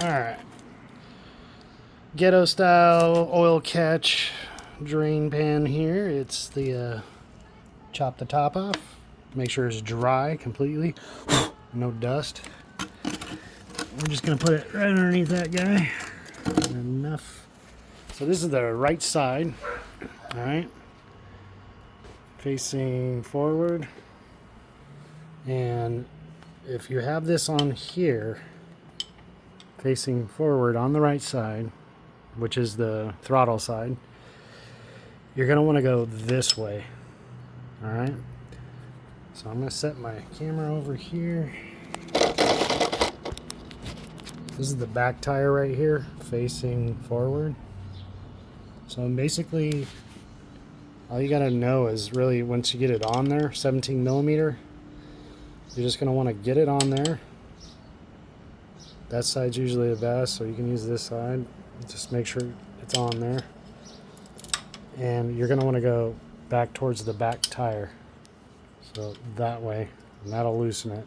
Alright. Ghetto style oil catch drain pan here. It's the chop the top off. Make sure it's dry completely. No dust. We're just going to put it right underneath that guy. Enough. So this is the right side. Alright. Facing forward. And if you have this on here, facing forward on the right side, which is the throttle side, you're going to want to go this way. Alright. So I'm going to set my camera over here. This is the back tire right here, facing forward. So basically, all you got to know is really once you get it on there, 17 millimeter, you're just going to want to get it on there. That side's usually the best, so you can use this side. Just make sure it's on there. And you're going to want to go back towards the back tire. So that way, and that'll loosen it.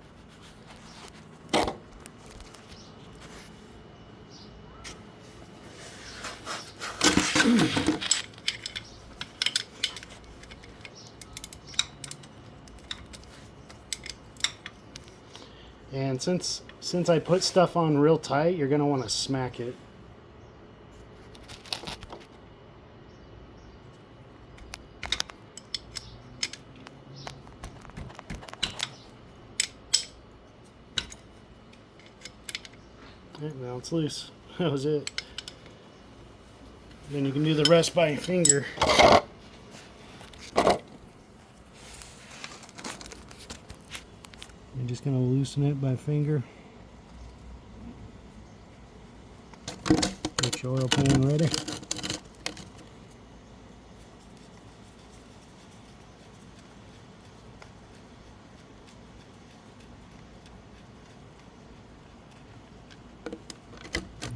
And since I put stuff on real tight, you're going to want to smack it. Right, now it's loose. That was it. Then you can do the rest by your finger. You're just going to loosen it by finger. Get your oil pan ready.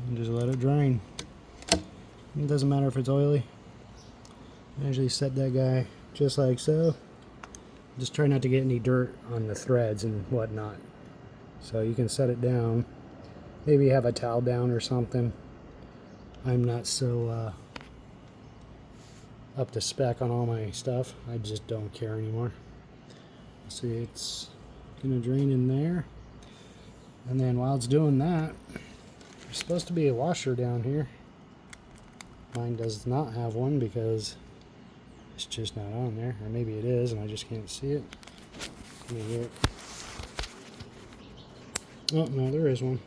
And just let it drain. It doesn't matter if it's oily. I usually set that guy just like so. Just try not to get any dirt on the threads and whatnot. So you can set it down. Maybe have a towel down or something. I'm not so up to spec on all my stuff. I just don't care anymore. See, it's gonna drain in there. And then while it's doing that, there's supposed to be a washer down here. Mine does not have one because it's just not on there. Or maybe it is and I just can't see it. Let me look. Oh, no, there is one.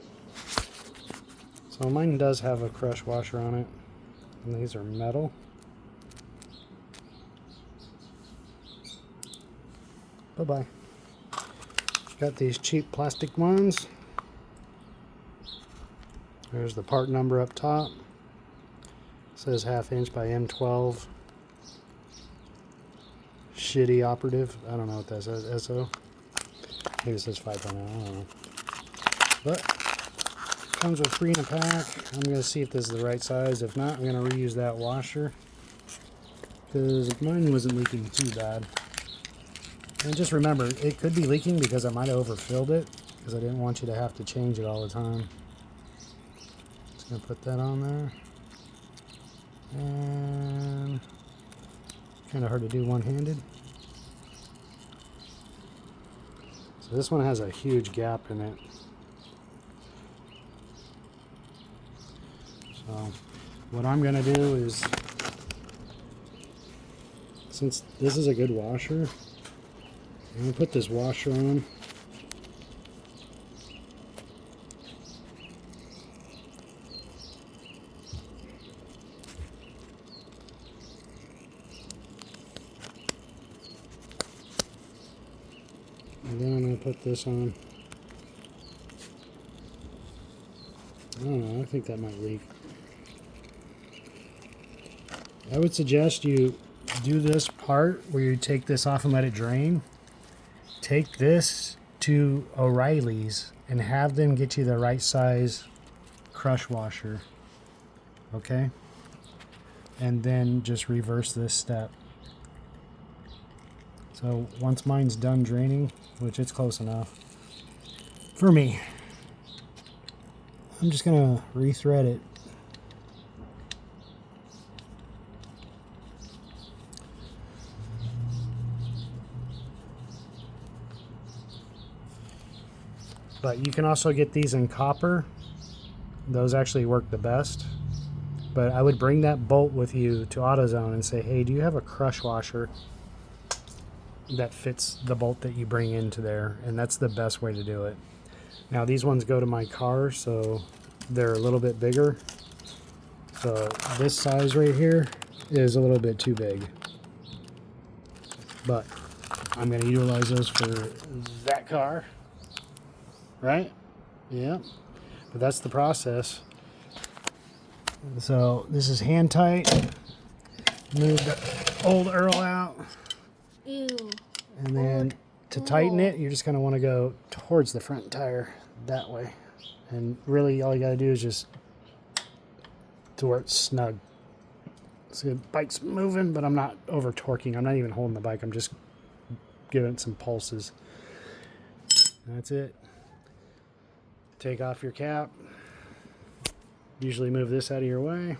So mine does have a crush washer on it. And these are metal. Bye-bye. Got these cheap plastic ones. There's the part number up top. It says 1/2 inch by M12. Shitty operative. I don't know what that says. SO. Maybe it says 5.0. I don't know. But comes with 3 in a pack. I'm going to see if this is the right size. If not, I'm going to reuse that washer. Because mine wasn't leaking too bad. And just remember, it could be leaking because I might have overfilled it. Because I didn't want you to have to change it all the time. Just going to put that on there. And kind of hard to do one-handed. So this one has a huge gap in it. So what I'm going to do is, since this is a good washer, I'm going to put this washer on. And then I'm going to put this on. I don't know, I think that might leak. I would suggest you do this part where you take this off and let it drain. Take this to O'Reilly's and have them get you the right size crush washer. Okay? And then just reverse this step. So once mine's done draining, which it's close enough for me, I'm just going to rethread it. But you can also get these in copper. Those actually work the best. But I would bring that bolt with you to AutoZone and say, hey, do you have a crush washer that fits the bolt that you bring into there? And that's the best way to do it. Now these ones go to my car, so they're a little bit bigger. So this size right here is a little bit too big. But I'm going to utilize those for that car. Right? Yeah. But that's the process. So this is hand tight. Move the old Earl out. Ew. And then to tighten it, you're just going to want to go towards the front tire that way. And really all you got to do is just to where it's snug. See, the bike's moving, but I'm not over torquing. I'm not even holding the bike. I'm just giving it some pulses. That's it. Take off your cap. Usually move this out of your way.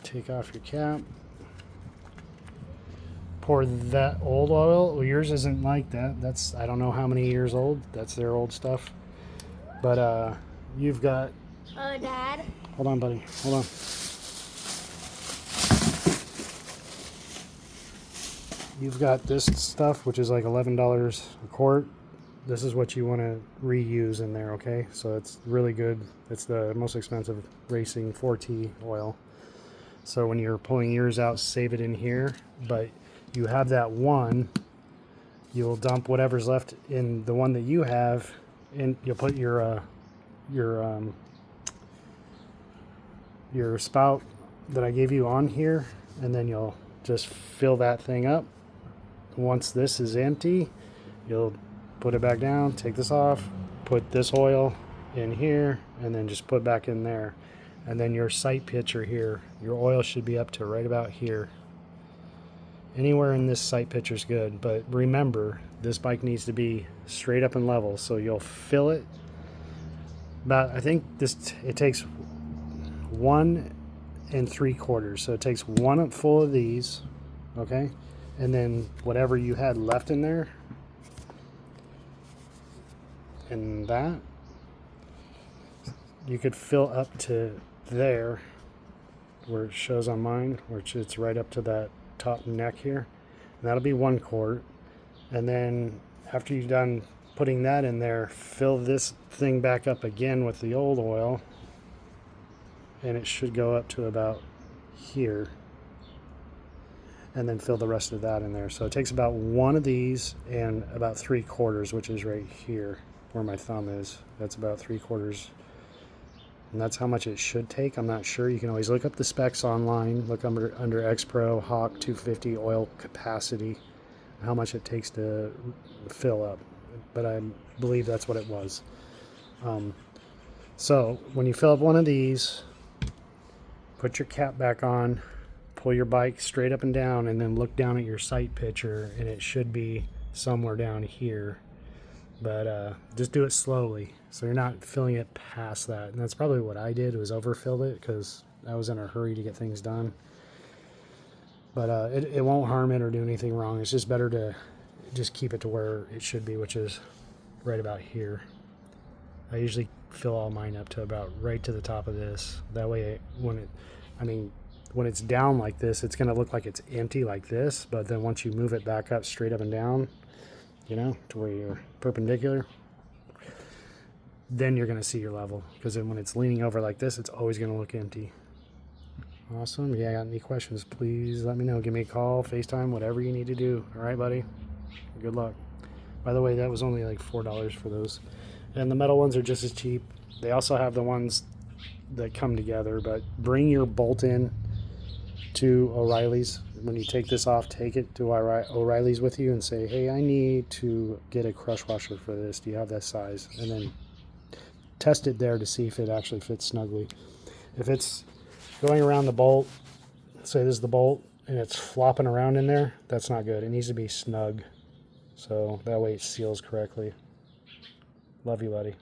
Take off your cap. Pour that old oil. Well, yours isn't like that. That's, I don't know how many years old. That's their old stuff. But you've got... Dad? Hold on, buddy. Hold on. You've got this stuff, which is like $11 a quart. This is what you want to reuse in there, okay? So it's really good. It's the most expensive racing 4T oil. So when you're pulling yours out, save it in here. But you have that one, you'll dump whatever's left in the one that you have, and you'll put your spout that I gave you on here, and then you'll just fill that thing up. Once this is empty, you'll put it back down, take this off, put this oil in here, and then just put back in there. And then your sight picture here, your oil should be up to right about here. Anywhere in this sight picture is good, but remember, this bike needs to be straight up and level. So you'll fill it about, I think it takes 1 3/4. So it takes one full of these, okay? And then whatever you had left in there, and that you could fill up to there where it shows on mine, which it's right up to that top neck here, and that'll be 1 quart. And then after you've done putting that in there, fill this thing back up again with the old oil, and it should go up to about here, and then fill the rest of that in there. So it takes about one of these and about 3/4, which is right here where my thumb is. That's about 3/4, and that's how much it should take. I'm not sure. You can always look up the specs online. Look under X Pro Hawk 250 oil capacity, how much it takes to fill up. But I believe that's what it was. So when you fill up one of these, put your cap back on, pull your bike straight up and down, and then look down at your sight picture, and it should be somewhere down here. But just do it slowly, so you're not filling it past that. And that's probably what I did, was overfilled it, because I was in a hurry to get things done. But it won't harm it or do anything wrong. It's just better to just keep it to where it should be, which is right about here. I usually fill all mine up to about right to the top of this. That way, when it's down like this, it's going to look like it's empty like this. But then once you move it back up, straight up and down, you know, to where you're perpendicular, then you're going to see your level. Because then when it's leaning over like this, it's always going to look empty. Awesome. Yeah, got any questions, please let me know. Give me a call, FaceTime, whatever you need to do. All right, buddy? Good luck. By the way, that was only like $4 for those. And the metal ones are just as cheap. They also have the ones that come together, but bring your bolt in to O'Reilly's. When you take this off, take it to O'Reilly's with you and say, hey, I need to get a crush washer for this. Do you have that size? And then test it there to see if it actually fits snugly. If it's going around the bolt, say this is the bolt, and it's flopping around in there, that's not good. It needs to be snug, so that way it seals correctly. Love you, buddy.